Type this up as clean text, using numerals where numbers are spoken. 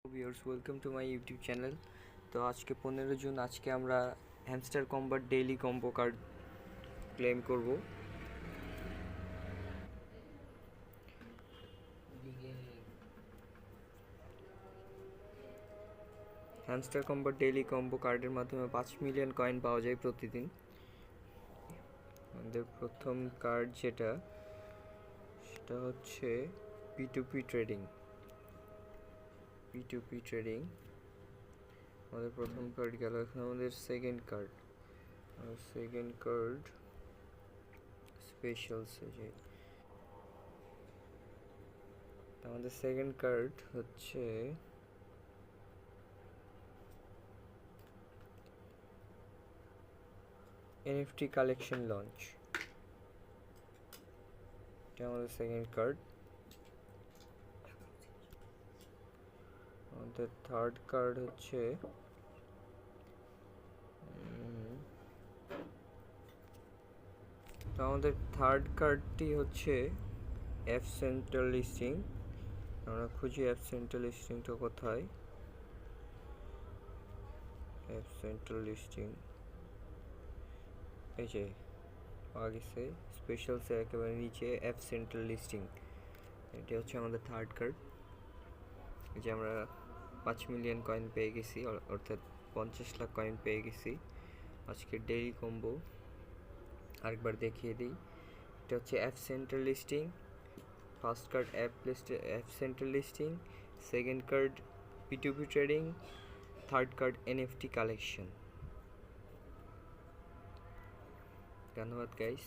Viewers welcome to my YouTube channel. তো আজকে 15 June, আজকে আমরা hamster কম্বার daily combo card claim করব। হ্যামস্টার কম্বার ডেইলি কম্বো কার্ডের মাধ্যমে 5 মিলিয়ন কয়েন পাওয়া যায় প্রতিদিন। আমাদের প্রথম কার্ড সেটা হচ্ছে P2P ট্রেডিং। আমাদের প্রথম কার্ড গেল। এখন আমাদের সেকেন্ড কার্ড স্পেশালস। আমাদের সেকেন্ড কার্ড হচ্ছে NFT কালেকশন লঞ্চ। এটা আমাদের সেকেন্ড কার্ড। আমাদের থার্ড কার্ড হচ্ছে আমাদের থার্ড কার্ডটি হচ্ছে অ্যাপ সেন্ট্রাল লিস্টিং। আমরা খুঁজি অ্যাপ সেন্ট্রাল লিস্টিংটা কোথায়। অ্যাপ সেন্ট্রাল লিস্টিং এই যে পাওয়া গেছে, স্পেশালসের একেবারে নিচে অ্যাপ সেন্ট্রাল লিস্টিং। এটা হচ্ছে আমাদের থার্ড কার্ড। এই যে আমরা 5 মিলিয়ন কয়েন পেয়ে গেছি, অর্থাৎ 50 লাখ কয়েন পেয়ে গেছি আজকে ডেইলি কম্বো। আরেকবার দেখিয়ে দিই, এটা হচ্ছে app central listing. First card app central listing, second card P2P trading, third card NFT collection. ধন্যবাদ গাইস।